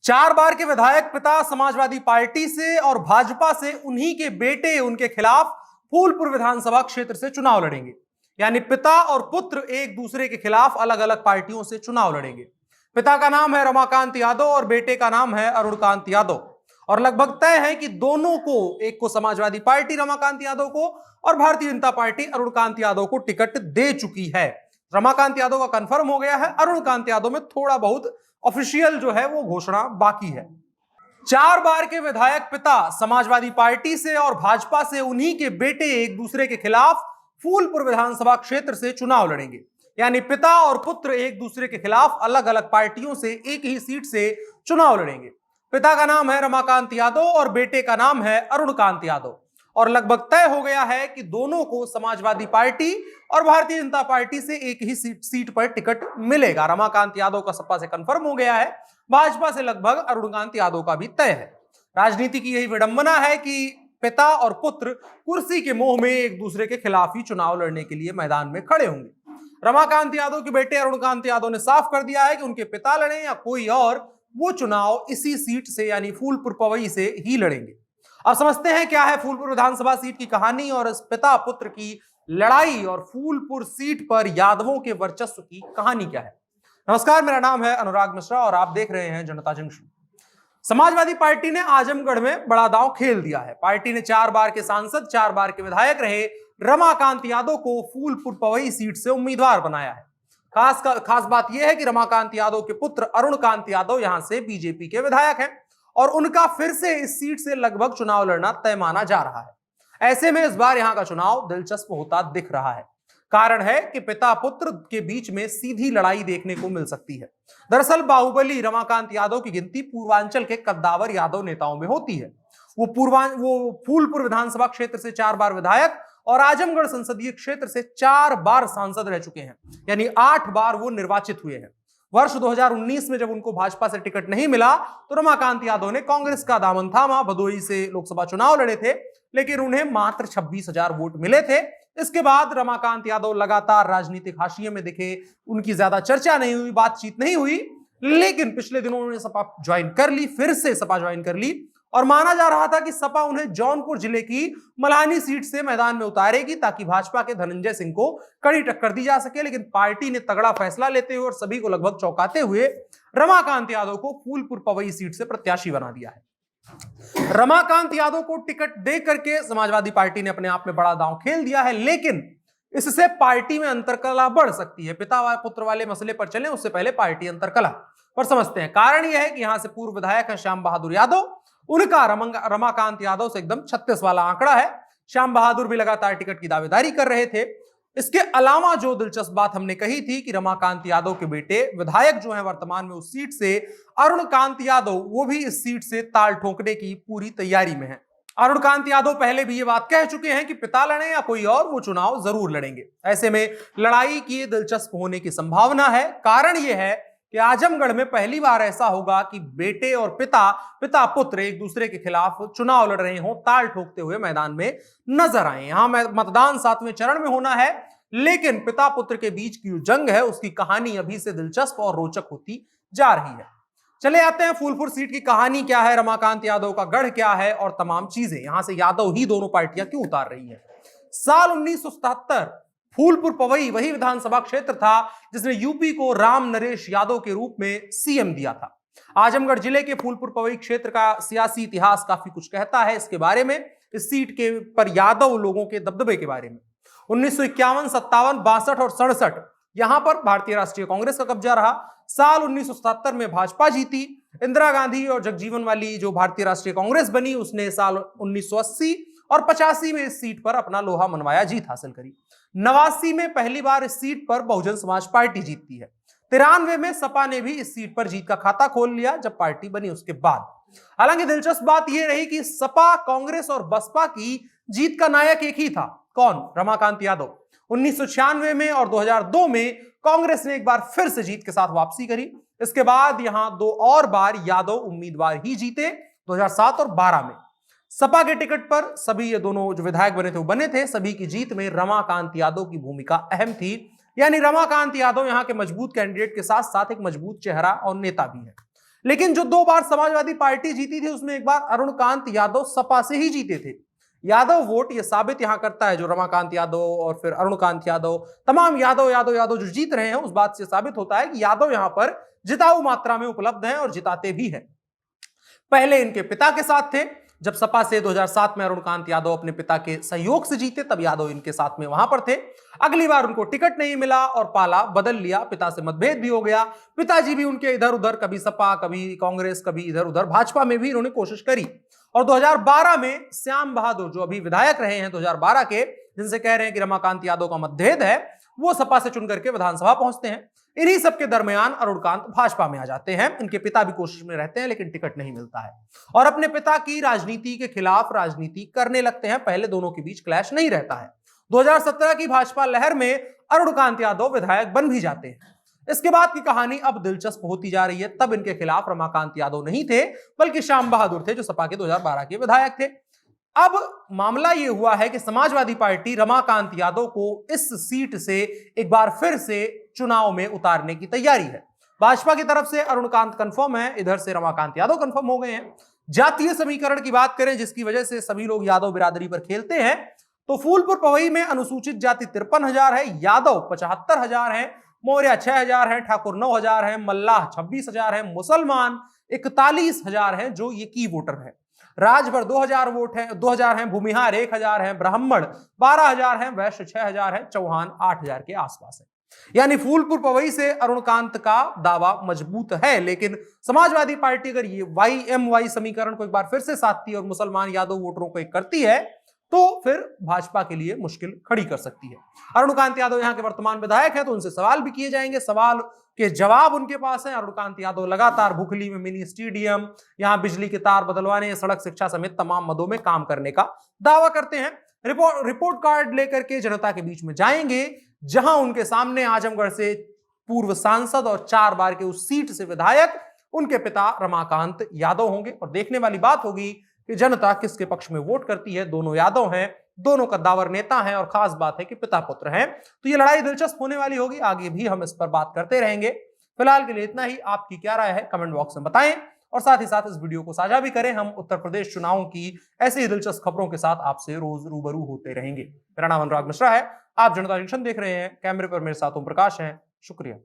4 बार के विधायक पिता समाजवादी पार्टी से और भाजपा से उन्हीं के बेटे उनके खिलाफ फूलपुर विधानसभा क्षेत्र से चुनाव लड़ेंगे। यानी पिता और पुत्र एक दूसरे के खिलाफ अलग अलग पार्टियों से चुनाव लड़ेंगे। पिता का नाम है रमाकांत यादव और बेटे का नाम है अरुणकांत यादव। और लगभग तय है कि दोनों को, एक को समाजवादी पार्टी रमाकांत यादव को और भारतीय जनता पार्टी अरुणकांत यादव को टिकट दे चुकी है। रमाकांत यादव का कंफर्म हो गया है, अरुणकांत यादव में थोड़ा बहुत ऑफिशियल जो है वो घोषणा बाकी है। 4 बार के विधायक पिता समाजवादी पार्टी से और भाजपा से उन्हीं के बेटे एक दूसरे के खिलाफ फूलपुर विधानसभा क्षेत्र से चुनाव लड़ेंगे। यानी पिता और पुत्र एक दूसरे के खिलाफ अलग अलग पार्टियों से एक ही सीट से चुनाव लड़ेंगे। पिता का नाम है रमाकांत यादव और बेटे का नाम है अरुणकांत यादव। और लगभग तय हो गया है कि दोनों को समाजवादी पार्टी और भारतीय जनता पार्टी से एक ही सीट पर टिकट मिलेगा। रमाकांत यादव का सपा से कंफर्म हो गया है, भाजपा से लगभग अरुणकांत यादव का भी तय है। राजनीति की यही विडंबना है कि पिता और पुत्र कुर्सी के मोह में एक दूसरे के खिलाफ ही चुनाव लड़ने के लिए मैदान में खड़े होंगे। रमाकांत यादव के बेटे अरुणकांत यादव ने साफ कर दिया है कि उनके पिता लड़े या कोई और, वो चुनाव इसी सीट से यानी फूलपुर पवई से ही लड़ेंगे। अब समझते हैं क्या है फूलपुर विधानसभा सीट की कहानी और इस पिता पुत्र की लड़ाई और फूलपुर सीट पर यादवों के वर्चस्व की कहानी क्या है। नमस्कार, मेरा नाम है अनुराग मिश्रा और आप देख रहे हैं जनता जंक्शन। समाजवादी पार्टी ने आजमगढ़ में बड़ा दांव खेल दिया है। पार्टी ने 4 बार के सांसद, 4 बार के विधायक रहे रमाकांत यादव को फूलपुर पवई सीट से उम्मीदवार बनाया है। खास बात यह है कि रमाकांत यादव के पुत्र अरुणकांत यादव यहां से बीजेपी के विधायक हैं और उनका फिर से इस सीट से लगभग चुनाव लड़ना तय माना जा रहा है। ऐसे में इस बार यहां का चुनाव दिलचस्प होता दिख रहा है। कारण है कि पिता पुत्र के बीच में सीधी लड़ाई देखने को मिल सकती है। दरअसल बाहुबली रमाकांत यादव की गिनती पूर्वांचल के कद्दावर यादव नेताओं में होती है। वो फूलपुर विधानसभा क्षेत्र से 4 बार विधायक और आजमगढ़ संसदीय क्षेत्र से 4 बार सांसद रह चुके हैं, यानी 8 बार वो निर्वाचित हुए हैं। वर्ष 2019 में जब उनको भाजपा से टिकट नहीं मिला तो रमाकांत यादव ने कांग्रेस का दामन थामा, भदोही से लोकसभा चुनाव लड़े थे, लेकिन उन्हें मात्र 26,000 वोट मिले थे। इसके बाद रमाकांत यादव लगातार राजनीतिक हाशिए में दिखे, उनकी ज्यादा चर्चा नहीं हुई, बातचीत नहीं हुई, लेकिन पिछले दिनों उन्होंने सपा ज्वाइन कर ली, फिर से सपा ज्वाइन कर ली और माना जा रहा था कि सपा उन्हें जौनपुर जिले की मल्हानी सीट से मैदान में उतारेगी ताकि भाजपा के धनंजय सिंह को कड़ी टक्कर दी जा सके। लेकिन पार्टी ने तगड़ा फैसला लेते हुए और सभी को लगभग चौंकाते हुए रमाकांत यादव को फूलपुर पवई सीट से प्रत्याशी बना दिया है। रमाकांत यादव को टिकट दे करके समाजवादी पार्टी ने अपने आप में बड़ा दांव खेल दिया है, लेकिन इससे पार्टी में अंतरकलह बढ़ सकती है। पिता व पुत्र वाले मसले पर चलें उससे पहले पार्टी अंतरकलह पर समझते हैं। कारण यह है कि यहां से पूर्व विधायक है श्याम बहादुर यादव, उनका रमाकांत यादव से एकदम 36 वाला आंकड़ा है। श्याम बहादुर भी लगातार टिकट की दावेदारी कर रहे थे। इसके अलावा जो दिलचस्प बात हमने कही थी कि रमाकांत यादव के बेटे विधायक जो हैं वर्तमान में उस सीट से, अरुणकांत यादव, वो भी इस सीट से ताल ठोकने की पूरी तैयारी में है। अरुणकांत यादव पहले भी ये बात कह चुके हैं कि पिता लड़े या कोई और, वो चुनाव जरूर लड़ेंगे। ऐसे में लड़ाई की दिलचस्प होने की संभावना है। कारण यह है कि आजमगढ़ में पहली बार ऐसा होगा कि बेटे और पिता पुत्र एक दूसरे के खिलाफ चुनाव लड़ रहे हों, ताल ठोकते हुए मैदान में नजर आए। यहां मतदान 7वें चरण में होना है, लेकिन पिता पुत्र के बीच की जो जंग है उसकी कहानी अभी से दिलचस्प और रोचक होती जा रही है। चले आते हैं फूलपुर सीट की कहानी क्या है, रमाकांत यादव का गढ़ क्या है और तमाम चीजें। यहां से यादव ही दोनों पार्टियां क्यों उतार रही है। साल 1977 फूलपुर पवई वही विधानसभा क्षेत्र था जिसने यूपी को राम नरेश यादव के रूप में सीएम दिया था। आजमगढ़ जिले के फूलपुर पवई क्षेत्र का सियासी इतिहास काफी कुछ कहता है इसके बारे में, इस सीट के पर यादव लोगों के दबदबे के बारे में। 1951, 57, 62 और 67 यहां पर भारतीय राष्ट्रीय कांग्रेस का कब्जा रहा। साल 1977 में भाजपा जीती। इंदिरा गांधी और जगजीवन वाली जो भारतीय राष्ट्रीय कांग्रेस बनी, उसने साल 1980 और 85 में इस सीट पर अपना लोहा मनवाया जीत हासिल करी। 89 में पहली बार इस सीट पर बहुजन समाज पार्टी जीतती है। 93 में सपा ने भी इस सीट पर जीत का खाता खोल लिया जब पार्टी बनी उसके बाद। हालांकि दिलचस्प बात यह रही कि सपा, कांग्रेस और बसपा की जीत का नायक एक ही था। कौन? रमाकांत यादव। 1996 में और 2002 में कांग्रेस ने एक बार फिर से जीत के साथ वापसी करी। इसके बाद यहां 2 और बार यादव उम्मीदवार ही जीते, 2007 और 12 में। सपा के टिकट पर सभी ये दोनों जो विधायक बने थे वो बने थे। सभी की जीत में रमाकांत यादव की भूमिका अहम थी। यानी रमाकांत यादव यहां के मजबूत कैंडिडेट के साथ साथ एक मजबूत चेहरा और नेता भी है। लेकिन जो 2 बार समाजवादी पार्टी जीती थी उसमें एक बार अरुणकांत यादव सपा से ही जीते थे। यादव वोट ये साबित यहां करता है, जो रमाकांत यादव और फिर अरुणकांत यादव, तमाम यादव जो जीत रहे हैं, उस बात से साबित होता है कि यादव यहां पर जिताऊ मात्रा में उपलब्ध हैं और जिताते भी हैं। पहले इनके पिता के साथ थे, जब सपा से 2007 में अरुणकांत यादव अपने पिता के सहयोग से जीते तब यादव इनके साथ में वहां पर थे। अगली बार उनको टिकट नहीं मिला और पाला बदल लिया, पिता से मतभेद भी हो गया, पिताजी भी उनके इधर उधर, कभी सपा कभी कांग्रेस कभी इधर उधर, भाजपा में भी इन्होंने कोशिश करी। और 2012 में श्याम बहादुर जो अभी विधायक रहे हैं 2012 के, जिनसे कह रहे हैं कि रमाकांत यादव का मतभेद है, वो सपा से चुन करके विधानसभा पहुंचते हैं। इन्हीं सबके दरमियान अरुणकांत भाजपा में आ जाते हैं। इनके पिता भी कोशिश में रहते हैं लेकिन टिकट नहीं मिलता है और अपने पिता की राजनीति के खिलाफ राजनीति करने लगते हैं। पहले दोनों के बीच क्लैश नहीं रहता है। 2017 की भाजपा लहर में अरुणकांत यादव विधायक बन भी जाते हैं। इसके बाद की कहानी अब दिलचस्प होती जा रही है। तब इनके खिलाफ रमाकांत यादव नहीं थे बल्कि श्याम बहादुर थे, जो सपा के 2012 के विधायक थे। अब मामला यह हुआ है कि समाजवादी पार्टी रमाकांत यादव को इस सीट से एक बार फिर से चुनाव में उतारने की तैयारी है। भाजपा की तरफ से अरुणकांत कंफर्म है, इधर से रमाकांत यादव कंफर्म हो गए हैं। जातीय समीकरण की बात करें, जिसकी वजह से सभी लोग यादव बिरादरी पर खेलते हैं, तो फूलपुर पवई में अनुसूचित जाति 53,000 है, यादव 75,000 है, मौर्य 6,000 है, ठाकुर 9,000 है, मल्लाह 26,000 है, मुसलमान 41,000 है जो ये की वोटर है। राजभर 2,000 वोट है, 2,000 है, भूमिहार 1,000 है, ब्राह्मण 12,000 है, वैश्य 6,000 है, चौहान 8,000 के आसपास है। यानी फूलपुर पवई से अरुणकांत का दावा मजबूत है। लेकिन समाजवादी पार्टी अगर ये YMY समीकरण को एक बार फिर से साधती है और मुसलमान यादव वोटरों को एक करती है तो फिर भाजपा के लिए मुश्किल खड़ी कर सकती है। अरुणकांत यादव यहाँ के वर्तमान विधायक हैं तो उनसे सवाल भी किए जाएंगे, सवाल के जवाब उनके पास हैं। अरुणकांत यादव लगातार भुखली में मिनी स्टेडियम, यहाँ बिजली के तार बदलवाने, सड़क शिक्षा समेत तमाम मदों में काम करने का दावा करते हैं। रिपोर्ट कार्ड लेकर के जनता के बीच में जाएंगे, जहां उनके सामने आजमगढ़ से पूर्व सांसद और 4 बार के उस सीट से विधायक उनके पिता रमाकांत यादव होंगे। और देखने वाली बात होगी कि जनता किसके पक्ष में वोट करती है। दोनों यादव हैं, दोनों कद्दावर नेता हैं और खास बात है कि पिता पुत्र हैं, तो ये लड़ाई दिलचस्प होने वाली होगी। आगे भी हम इस पर बात करते रहेंगे। फिलहाल के लिए इतना ही। आपकी क्या राय है कमेंट बॉक्स में बताएं और साथ ही साथ इस वीडियो को साझा भी करें। हम उत्तर प्रदेश चुनावों की ऐसी ही दिलचस्प खबरों के साथ आपसे रोज रूबरू होते रहेंगे। मेरा नाम अनुराग मिश्रा है, आप जनता जंक्शन देख रहे हैं। कैमरे पर मेरे साथ ओम प्रकाश हैं। शुक्रिया।